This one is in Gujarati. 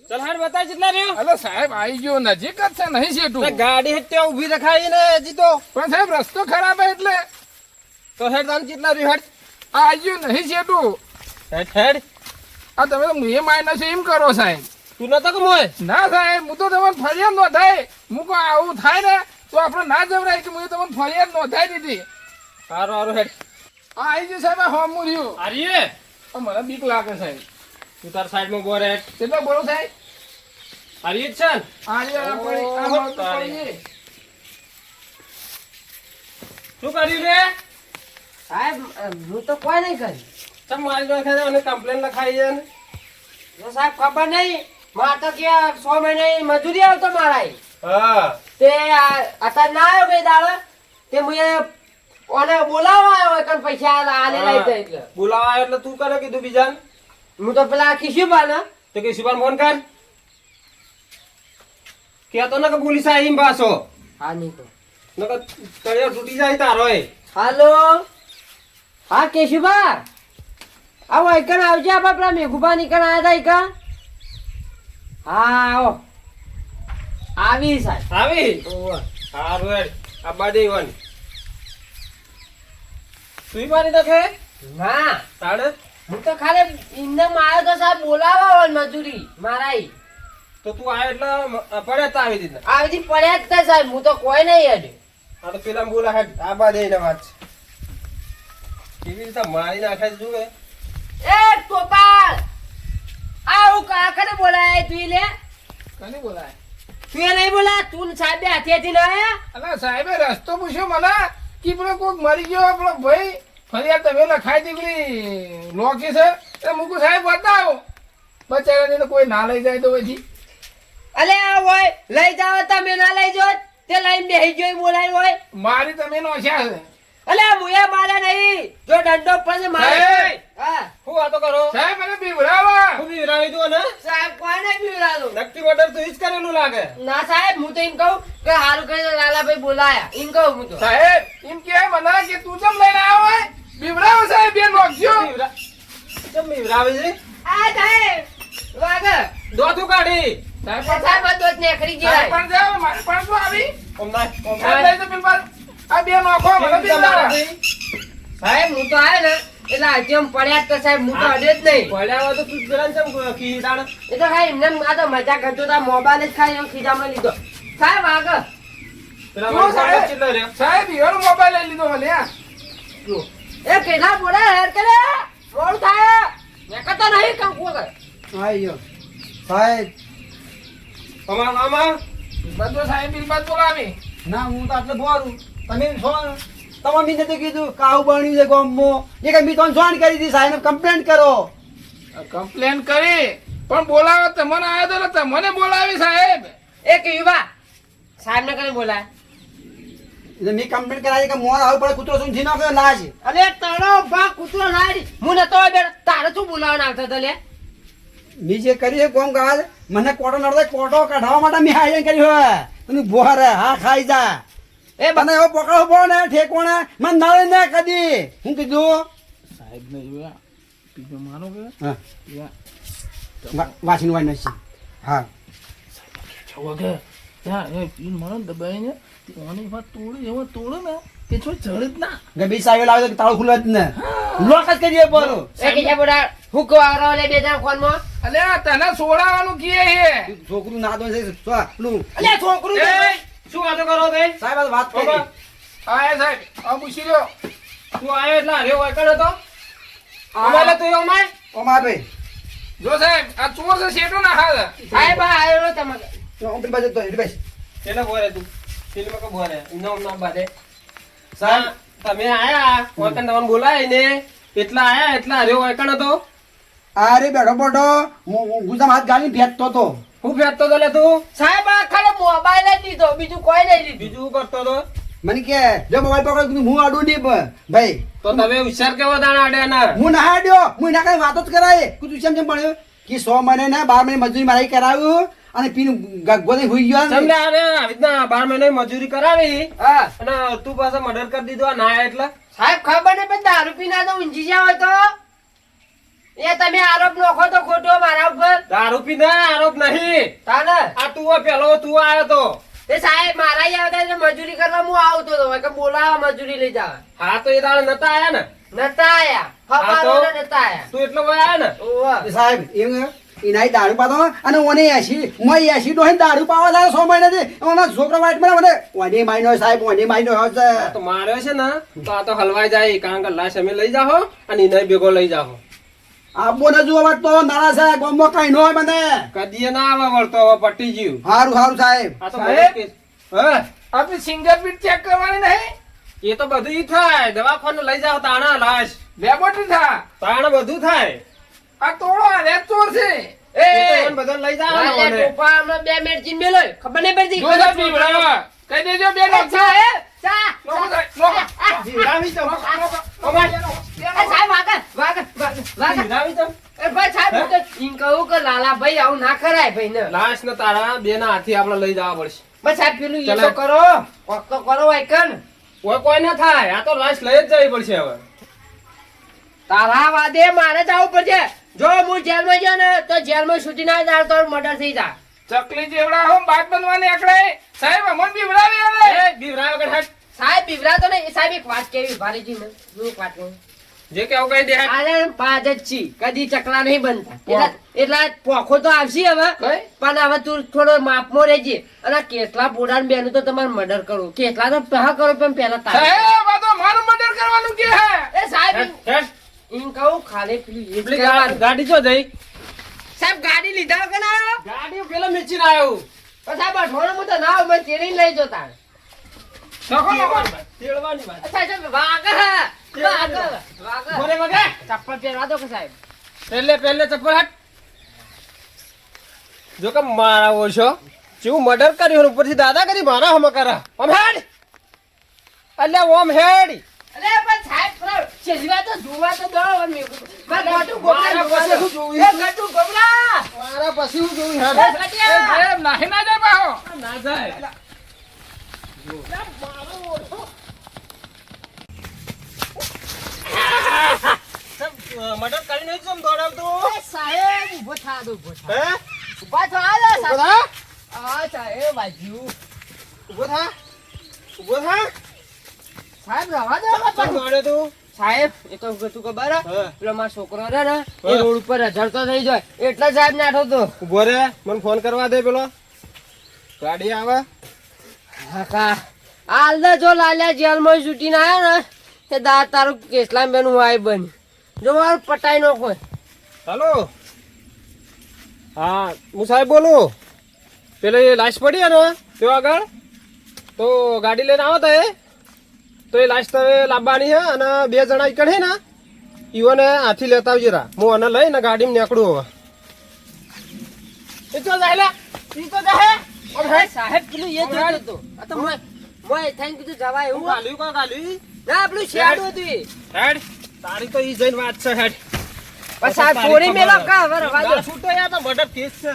ચલ હાડ બતા કેટલા રહ્યો? અલે સાહેબ આવી ગયો, નજીક જ છે, નહીં છેટું. તે ગાડી હેઠે ઊભી રખાઈ ને હજી તો. પણ સાહેબ રસ્તો ખરાબ હે એટલે તો હેડ તાન કેટલા રહ્યો હેડ? આ આવી ગયું, નહીં છેટું. હેડ હેડ. આ તમે તો એ માઇનસ એમ કરો સાહેબ. તું નતો કે મોય? ના સાહેબ, હું તો તમને ફરિયાદ નોંધાય. હું કહું આવું થાય ને તો આપણે ના જવરાય કે હું તમને ફરિયાદ નોંધાઈ દીધી. હારું હારું હેડ. આ આવી ગયું સાહેબ, આ હોમું રહ્યું. આરીએ મને બીક લાગે સાહેબ. તું તાર સાઈડમાં બોર હેડ. કેટલો બોલો સાહેબ? આરીએ જ છે ને? આ રહ્યો, આ પડી, આ ઓહો, હોલ તો તારી. પડી. શું કર્યું રે? સાહેબ હું તો કોઈ નહીં કરી. ચમ મારી નાખે છે અને કમ્પ્લેન લખાઈ છે ને? જો સાહેબ ખબર નહીં, મારે તો કે 6 મહિને મજૂરી આવતો મારા. હા. તે અત્યારે ના આવ્યો બે દાડો તે મુએ ઓને બોલાવવા આવ્યો હોય કણ પૈસા આલે લઈ જાય એટલે બોલાવા આવ્યો એટલે તું કરે કીધું બીજાને? હું તો પેલા ખીસ્યું ને તો કે સુભાન ફોન કર. કહેતો ને કે પોલીસ આવી પાછો. હા નહીં તો નકર તળિયો તૂટી જાય તારોય. હાલો હા કેશુભા આવો એકણ આવજે આપણે પેલા મેઘુભા નીકળ આવ્યા હતા એકણ. હા આવો આવી સાહેબ આવી? ઓવે. હારું હેડ. આબા દે ઈવન. તું મારી નાખે? ના તાણે? હું તો ખાલી ઇન્દમ આવ્યો તો સાહેબ બોલાવવા હોય મજૂરી મારા. તો તું આ એટલે પડે તો આવી દીધા. આવી પડ્યા જ થાય સાહેબ, હું તો કોઈ નહીં હેડ. આ તો પેલા બોલા હેડ. આબા દે ને વાત છે. કેવી રીતે મારી નાખે છે જુએ. એ ટોપાલ આવું કાકડે બોલાય તું લે. કોને બોલાય? તું એ નહીં બોલા, તું સાહેબ હાથેથી ના આયા. અલા સાહેબે રસ્તો પૂછ્યો મને કે પેલો કોક મરી ગયો પેલો ભાઈ, ફરિયાદ તમે લખાઈ દીકરી લોકી છે. એ મૂકું સાહેબ બતાવો બચારાને કોઈ ના લઈ જાય તો પછી. અલે આ હોય લઈ જાવ તમે ના લઈ જાવ તે લઈને બેહી જોઈ બોલાય હોય. મારી તમે નોશા છે અલે મુએ મારા નહીં, જો દંડો પડે મારે. સાહેબ! હા શું વાતો કરો? સાહેબ મને બીવડાવા. શું બીવરાવી તું ને? સાહેબ કોઈ નહીં પીવડાવતું. નક્કી ઓર્ડર તું જ કરેલું લાગે. ના સાહેબ હું તો એમ કહું કે હારું કરીને લાલાભાઈ બોલાયા એમ કહું હું તો. સાહેબ એમ કે મને કે તું ચમ લઈને આવ્યો હોય બીવડાવો સાહેબ બે નોખજો. કેમ બીવરાવી છે? આ સાહેબ વાગે દોથું કાઢી. સાહેબ સાહેબ બધો જ નેખરી સાહેબ ગયા. પણ જાઓ મારે પણ શું આવી ઓમનાય, સાહેબ ઓમનાય. લઈ તો પેલી બાજુ. આ બે નોખો મને બીવડાવા. સાહેબ હું તો આવ્યો ને એટલે આજે આમ પડ્યા જ તો સાહેબ હું તો અડે જ નહીં. પડ્યા હોય તો તું પેલા ને ચમ ખીજાણ? એ તો ખાઈ એમને આ તો મજા કરતો હતા, મોબાઈલ જ ખાઈ એમ ખીજામાં લીધો. સાહેબ આગળ પેલા જો મારી સાહેબ. પાસે કેટલો રહ્યો? સાહેબ ઈવોનો મોબાઈલ લઈ લીધો મને આ. જો એ કેટલા બોલા હેર કરે મોડું થાય મેં કહેતા નહીં કામ કોણ કરે. આયો સાહેબ. અમાર મામા બધો સાહેબ બિલ બાદ બોલાવી. ના હું તો આટલે બોરું. તમે છો ને? તમે બી નથી કીધું કાવું બન્યું છે ગામમાં. એ કઈ બી તમને જોઈન કરી દીધી સાહેબ કમ્પ્લેન કરો. કમ્પ્લેન કરી પણ બોલાવો તમને આવ્યો તો ને તમને બોલાવી સાહેબ. એ કેવા સાહેબ ને કઈ બોલાય. એટલે મેં કમ્પ્લેન કરાવી કે મોર આવું પડે કૂતરો શું જી નાખ્યો ના છે. અરે તારો ભાગ કૂતરો નાડી હું નતો બે તારે શું બોલાવવા આવતા હતા લે. મેં જે કરી છે કોમ કાજ મને કોટો નડતો કોટો કાઢવા માટે મેં આયોજન કર્યું હોય. તમે બોરે હા ખાઈ જા. એ મને એવો પકડો પડો ને ઠેકોણે મને નડે ને કદી. હું કીધું સાહેબ ને જોયા બીજો માનો કે હા વાંચીને વાંચ નથી. હા વગે ત્યાં એ પીન માનો દબાઈને ઓની વાત તોડે એવો તોડે ને કે છો જડે જ ના. ગબી સાહેબ લાવે તો તાળું ખુલે જ ને લોક જ કરીએ બોલો. એ કે બોલા હું કહો લે બે જણ ફોન માં. અલે આ તને સોડાવાનું કીએ હે. છોકરું ના દો છે પેલું અલે છોકરું એ, શું વાતો કરો તે? સાહેબ આ વાત કરી. ઓમા, હા એ સાહેબ આ પૂછી લ્યો. તું આવ્યો એટલે હાર્યો વળકણ હતો? અમારે તું અમાય? ઓમા ભાઈ જો સાહેબ આ ચોર છે શેઠો ના હાલ. સાહેબ આ આવ્યો તમારે ઓપી બાજુ તો એટલે બેસ. કેટલે બોરે તું? કેટલે મકા બોરે? નામ નામ બાદે. સાહેબ તમે આયા વળકણ તમને બોલાય ને એટલા આયા એટલા હાર્યો વળકણ હતો. અરે બેઠો બેઠો હું ગુજામ હાથ ગાલી ફેંકતો તો. હું ફેંકતો તો લે તું? સાહેબ આ ખાલી મોબાઈલ જ લીધો બીજું કોઈ નહીં લીધું. બીજું શું કરતો તો? મને કે જો મોબાઈલ પકડો હું આડું નહીં ભાઈ. તો તમે હોશિયાર કેવો દાણા આડ્યા ના? હું ના હાડ્યો હું એના કઈ વાતો જ કરાય તું જેમ જેમ ભણ્યો કે 100 મહિને ને 12 મહિને મજૂરી મારી કરાવ્યું અને પીને ગોદે હોઈ ગયો ને. તમને આને આવી રીતના 12 મહિને મજૂરી કરાવી હા અને તું પાછા મર્ડર કરી દીધો આ ના એટલે? સાહેબ ખબર નહીં પણ દારૂ પીના તો ઊંઘી જાવ તો એ તમે આરોપ નોખો તો ખોટો મારા ઉપર દારૂ પીને આરોપ નહીં. તાને આ તું પેલો તું આવ્યો તો. એ સાહેબ મારા ઈ આવતા એટલે મજૂરી કરવા હું આવતો હતો કે બોલાવા મજૂરી લઈ જાવ હા તો એ દાડે નતા આયા ને. નતા આયા હા તો? ફપારોને નતા આયા તું એટલો વય આયા ને. ઓવા સાહેબ એમ એનાય દારૂ પાતો અને ઓને 80 ડોહે દારૂ પાવા જાય 100 મહિનાથી ઓના છોકરા વાઈટ મને ઓને માઈનો સાહેબ ઓને માઈનો આ તો માર્યો છે ને તો આ તો હલવાઈ જાય કારણ કે લાશ અમે લઈ જાહો અને એને ભેગો લઈ જાહો. આબો ને જો તો નાના સાહેબ ગમો કઈ ન હોય મને કદીએ ના આવે વળતો હવે પટી ગયું. હારું હારું સાહેબ આ તો સાહેબ? બધું હા આપણી ફિંગરપ્રિન્ટ ચેક કરવાની નહીં એ તો બધું ઈ થાય દવાખાને લઈ જાઓ તાણા લાશ લેબોરેટરી થા તાણા બધું થાય. આ તોડો આ રેત ચોર છે એ એ તો એને બધાને લઈ જાઓ ને વાલે મને. ટોપામાં બે મિનિટ ચીન મેલો ખબર નહીં પડતી જો સાહેબ પીવડાવો. કહી દેજો બે એ નોટ સાહેબ ચા લોકો સાહેબ લોકો જીવડાવી તો. એ સાહેબ વાગર વાગર વાગર જીવડાવી તો. એ ભાઈ સાહેબ હું તો ઈમ કહું કે લાલા ભાઈ આવું ના કરાય ભાઈ ને લાશ ને તારા બે ના હાથી આપણે લઈ જવા પડશે. બસ સાહેબ પેલું એ ચાલે. તો કરો કોક તો કરો વાયકન કોઈ ના થાય આ તો લાશ લઈ જ જવી પડશે હવે. તારા વાદે મારે જવું પડશે જો હું જેલમાં ગયો ને તો જેલમાં છૂટી ના જાય તો મર્ડર થઈ જાય ચકલી જેવડા હો બાત બનવાની આકડે સાહેબ અમન પીવડાવી આવે એ બીવરાવ વગર હટ. સાહેબ બીવરાતો ને એ સાહેબ એક વાત કેવી ભારી જી ને હું એક વાત કહું જે કેવું કઈ દે હટ. આને બાજ જ છી કદી ચકલા નહીં બનતા એટલા પોખો તો આવશે હવે કઈ? પણ હવે તું થોડો માપમાં રહેજે અને આ કેટલા પોડાન બેનું તો તમારે મર્ડર કરવું કેટલા તો પહેલા કરો પણ પહેલા તારે સાહેબ આ તો મારું મર્ડર કરવાનું કે હે એ સાહેબ હેટ, હેટ. એમ કહું ખાલી પેલું એ જ પેલી કરવાનું. ગાડી જો જઈ સાહેબ ગાડી લીધા વગર ના આવ્યો ગાડી પેલા મેચીને આવ્યો. પણ સાહેબ અઠવાડિયું હું તો ના આવું, મને તેડી લઈ જો તાર નખો નખો તેડવાની વાત. સાહેબ વાગર વાગર બોલે વગર. ચપ્પલ પહેરવા દો કે સાહેબ પહેલે ચપ્પલ હટ. જો કે મારા ઓછો જેવું મર્ડર કર્યું ને ઉપરથી દાદાગીરી મારા હમ કરા. ઓમ હેડ અલ્યા ઓમ હેડ. અરે પણ સાહેબ થોડા છેજવા તો જોવા તો દો હવે મેં ગટુ ગોબરા મારા પાસે શું જોવું? એ ગટુ ગોબરા મારા પછી હું જોયું એ હેડ. ગટિયા સાહેબ નાહી ના જાય પાહો ના જાય. મર્ડર કરીને જ જેમ દોડાવતો. સાહેબ ઉભો થા દો ઉભો થા હે? ઉભા થા આલા ઊભો સાહેબ થા. આ સાહેબ બાજુ ઊભો થા. ઊભો થા. સાહેબ રવા દો કેમ દોડ્યો તું? સાહેબ એ તો ગતું ખબર હે? હા. પેલો મારો છોકરો રે ને એ હા. રોડ ઉપર રઝળતો થઈ જાય એટલે સાહેબ નાઠો તો ઊભો રે મને ફોન કરવા દે પેલો ગાડી આવે. કાકા હાલ દે જો લાલ્યા જેલમાં છૂટીને આવ્યો ને તે દા તારું કેસલા બેન હું આઈ બની જો મારું પટાઈ નો કોઈ હાલો હા હું સાહેબ બોલું. પેલી લાશ પડી હે ને તે આગળ તો ગાડી લઈને આવો તો એ લાશ તમે લાવવાની છે અને 2 જણા ઈકણ છે ને ઈવોને હાથી લેતા આવજે રા. હું આને લઈને ગાડીમાં નીકળું હવે. એ તો જાય લે. ઈ તો જાય. અરે સાહેબ પેલું એ જોતો હતો આ તો મોય થેન્ક યુ જવાય એવું ગાલ્યું કો ગાલ્યું? ના પેલું શેડું હતું ઈ. હેડ તારી તો ઈ જઈને વાત છે હેડ. પણ સાહેબ છોડી મેલો કા હવે રવા દો છૂટો યાર તો મર્ડર કેસ છે.